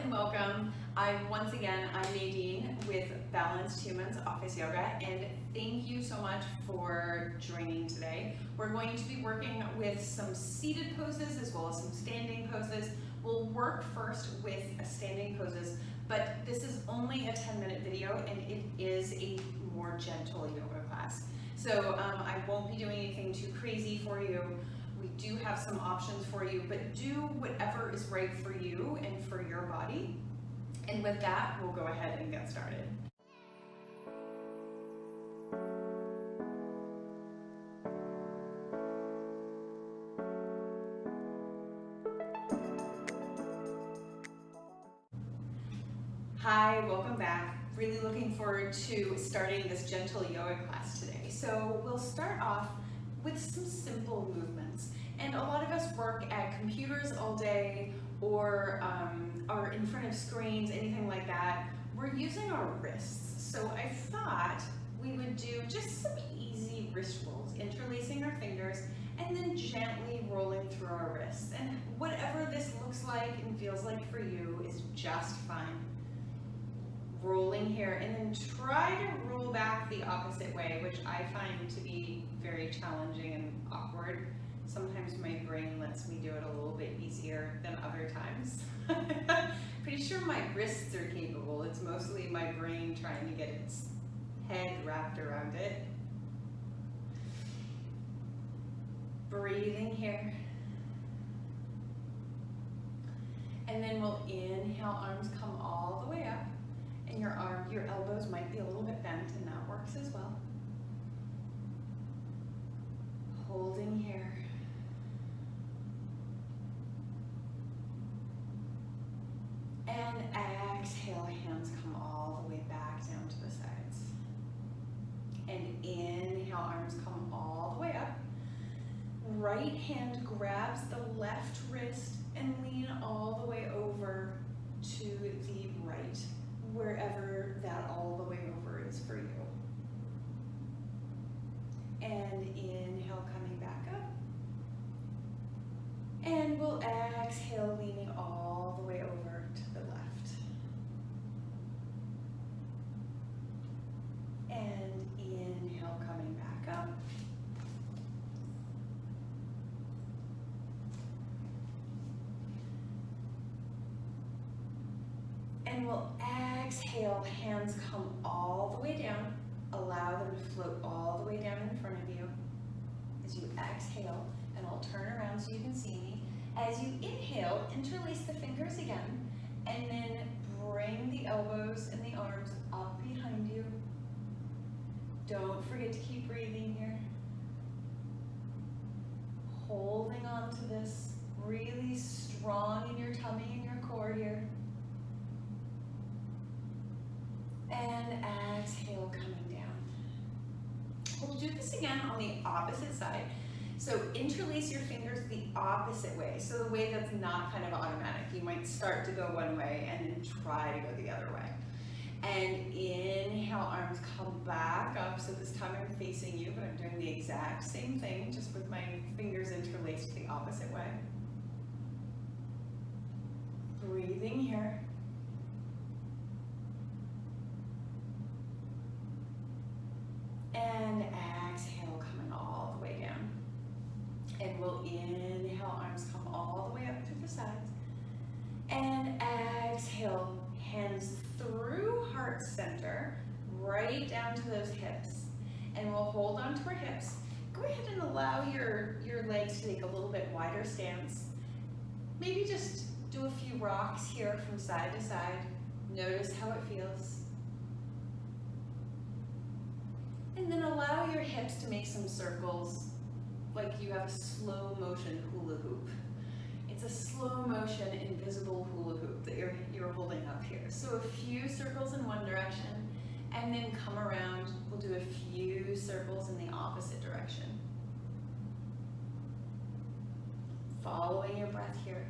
and welcome. I'm Nadine with Balanced Humans Office Yoga, and thank you so much for joining today. We're going to be working with some seated poses as well as some standing poses. We'll work first with standing poses, but this is only a 10-minute video and it is a more gentle yoga class. So I won't be doing anything too crazy for you. We do have some options for you, but do whatever is right for you and for your body. And with that, we'll go ahead and get started. Hi, welcome back. Really looking forward to starting this gentle yoga class today. So we'll start off with some simple movements. And a lot of us work at computers all day or are in front of screens, anything like that. We're using our wrists. So I thought we would do just some easy wrist rolls, interlacing our fingers and then gently rolling through our wrists. And whatever this looks like and feels like for you is just fine. Rolling here, and then try to roll back the opposite way, which I find to be very challenging and awkward. Sometimes my brain lets me do it a little bit easier than other times. Pretty sure my wrists are capable. It's mostly my brain trying to get its head wrapped around it. Breathing here. And then we'll inhale, arms come all the way up. And your elbows might be a little bit bent, and that works as well. Holding here. And exhale, hands come all the way back down to the sides. And inhale, arms come all the way up. Right hand grabs the left wrist and lean all the way over to the right, wherever that all the way over is for you. And inhale, coming back up. And we'll exhale, leaning all the way over to the left. And inhale, coming back up. And we'll exhale, hands come all the way down. Allow them to float all the way down in front of you. As you exhale, and I'll turn around so you can see me. As you inhale, interlace the fingers again, and then bring the elbows and the arms up behind you. Don't forget to keep breathing here. Holding on to this, really strong in your tummy and your core here. And exhale, coming down. We'll do this again on the opposite side. So interlace your fingers the opposite way. So the way that's not kind of automatic. You might start to go one way and then try to go the other way. And inhale, arms come back up. So this time I'm facing you, but I'm doing the exact same thing, just with my fingers interlaced the opposite way. Breathing here. And exhale, coming all the way down. And we'll inhale, arms come all the way up to the sides. And exhale, hands through heart center, right down to those hips. And we'll hold on to our hips. Go ahead and allow your legs to take a little bit wider stance. Maybe just do a few rocks here from side to side. Notice how it feels. And then allow your hips to make some circles, like you have a slow motion hula hoop. It's a slow motion invisible hula hoop that you're holding up here. So a few circles in one direction, and then come around. We'll do a few circles in the opposite direction. Following your breath here.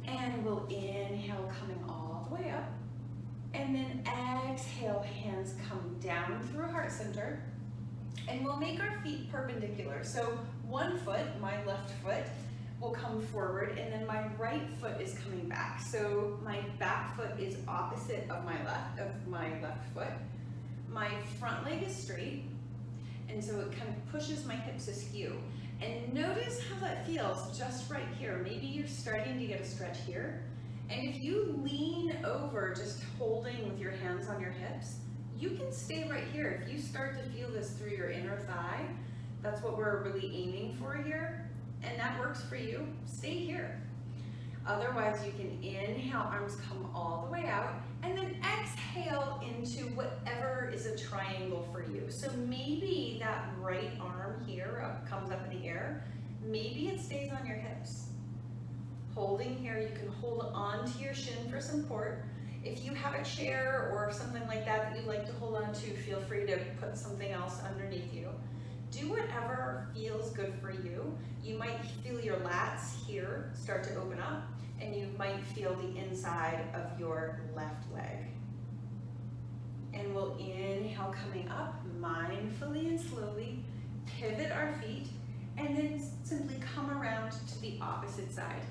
And we'll inhale, coming all the way up. And then exhale, hands come down through heart center. And we'll make our feet perpendicular. So one foot, my left foot, will come forward, and then my right foot is coming back. So my back foot is opposite of my left foot. My front leg is straight, and so it kind of pushes my hips askew. And notice how that feels just right here. Maybe you're starting to get a stretch here. And if you lean over, just holding with your hands on your hips, you can stay right here. If you start to feel this through your inner thigh, that's what we're really aiming for here, and that works for you, stay here. Otherwise, you can inhale, arms come all the way out, and then exhale into whatever is a triangle for you. So maybe that right arm here comes up in the air. Maybe it stays on your hips. Holding here, you can hold on to your shin for support. If you have a chair or something like that you'd like to hold on to, feel free to put something else underneath you. Do whatever feels good for you. You might feel your lats here start to open up, and you might feel the inside of your left leg. And we'll inhale coming up, mindfully and slowly, pivot our feet, and then simply come around to the opposite side.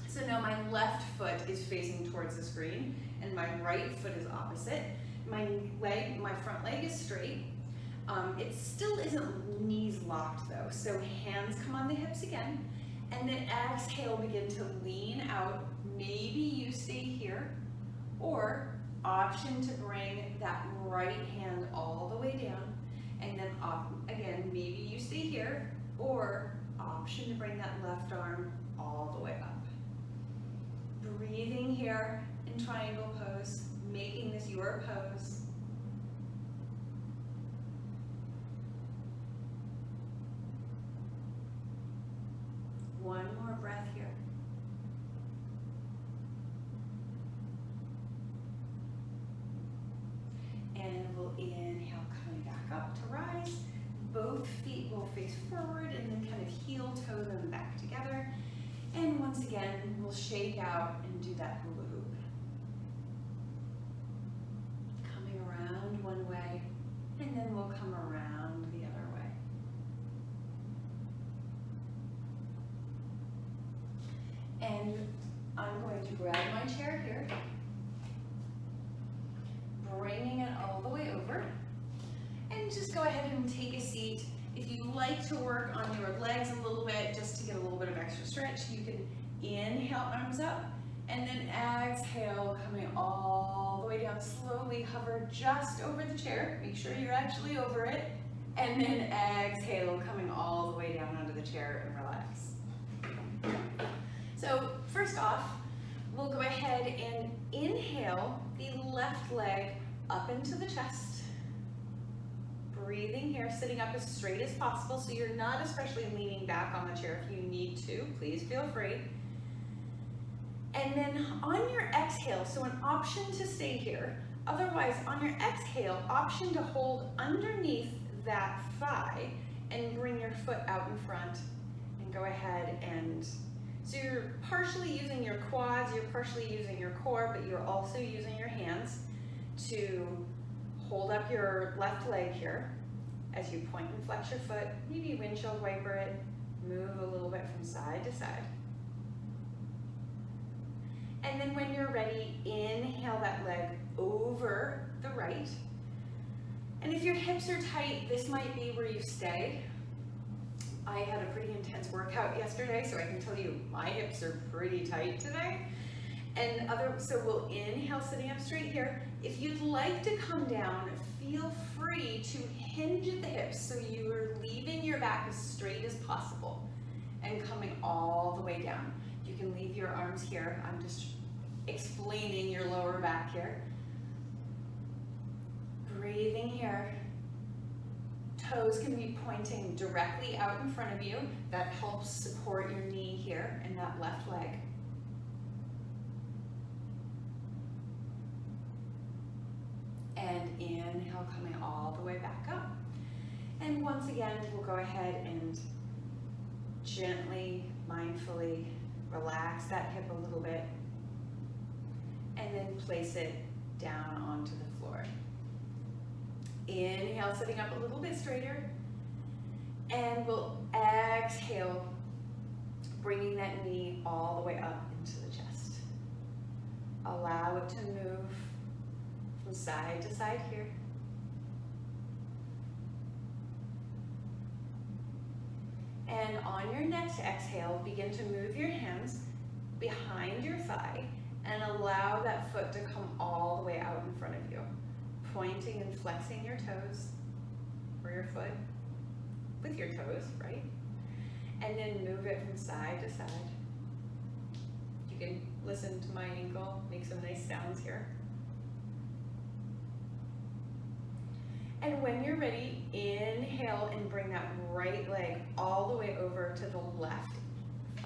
So now my left foot is facing towards the screen, and my right foot is opposite. My front leg is straight. It still isn't knees locked though, so hands come on the hips again, and then exhale, begin to lean out. Maybe you stay here, or option to bring that right hand all the way down, and then again, maybe you stay here, or option to bring that left arm all the way up. Breathing here in triangle pose, making this your pose. One more breath here. And we'll inhale, coming back up to rise. Both feet will face forward, and then kind of heel toe them back together. And once again, we'll shake out and do that hula hoop. Coming around one way, and then we'll come around the other way. And I'm going to grab my chair here, bringing it all the way over, and just go ahead and take a seat. If you like to work on your legs a little bit, just to get a little bit of extra stretch, you can inhale, arms up, and then exhale, coming all the way down. Slowly hover just over the chair. Make sure you're actually over it. And then exhale, coming all the way down onto the chair, and relax. So first off, we'll go ahead and inhale the left leg up into the chest. Breathing here, sitting up as straight as possible, so you're not especially leaning back on the chair. If you need to, please feel free. And then on your exhale, so an option to stay here. Otherwise, on your exhale, option to hold underneath that thigh and bring your foot out in front, and go ahead and, so you're partially using your quads, you're partially using your core, but you're also using your hands to hold up your left leg here as you point and flex your foot. Maybe windshield wiper it, move a little bit from side to side. And then when you're ready, inhale that leg over the right. And if your hips are tight, this might be where you stay. I had a pretty intense workout yesterday, so I can tell you my hips are pretty tight today. And so we'll inhale, sitting up straight here. If you'd like to come down, feel free to hinge at the hips, so you're leaving your back as straight as possible and coming all the way down. You can leave your arms here. I'm just explaining your lower back here. Breathing here. Toes can be pointing directly out in front of you. That helps support your knee here and that left leg. And inhale, coming all the way back up. And once again, we'll go ahead and gently, mindfully relax that hip a little bit, and then place it down onto the floor. Inhale, sitting up a little bit straighter, and we'll exhale, bringing that knee all the way up into the chest. Allow it to move from side to side here. And on your next exhale, begin to move your hands behind your thigh and allow that foot to come all the way out in front of you, pointing and flexing your toes or your foot with your toes, right? And then move it from side to side. You can listen to my ankle, make some nice sounds here. And when you're ready, inhale and bring that right leg all the way over to the left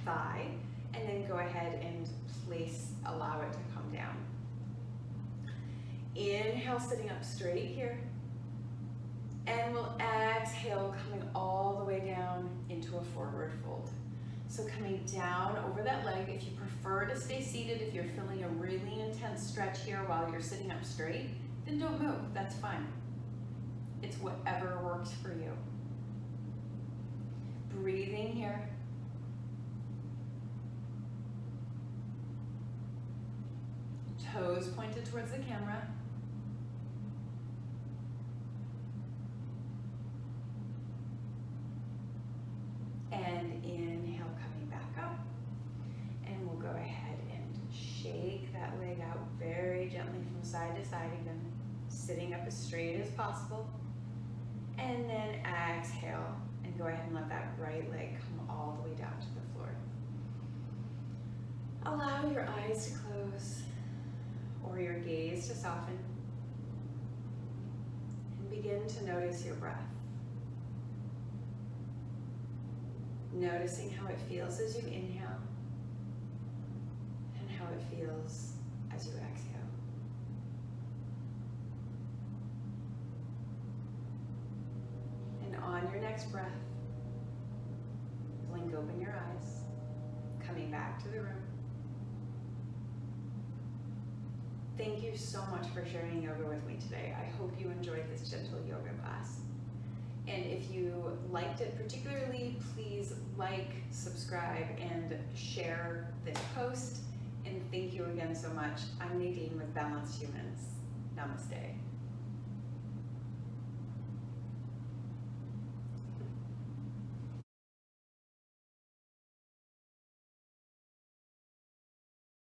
thigh, and then go ahead and allow it to come down. Inhale, sitting up straight here. And we'll exhale, coming all the way down into a forward fold. So coming down over that leg. If you prefer to stay seated, if you're feeling a really intense stretch here while you're sitting up straight, then don't move, that's fine. It's whatever works for you. Breathing here. Toes pointed towards the camera. And inhale, coming back up. And we'll go ahead and shake that leg out very gently from side to side again, sitting up as straight as possible. And then exhale and go ahead and let that right leg come all the way down to the floor. Allow your eyes to close or your gaze to soften. And begin to notice your breath. Noticing how it feels as you inhale and how it feels as you exhale. And on your next breath, blink open your eyes, coming back to the room. Thank you so much for sharing yoga with me today. I hope you enjoyed this gentle yoga class. And if you liked it particularly, please like, subscribe, and share this post. And thank you again so much. I'm Nadine with Balanced Humans. Namaste.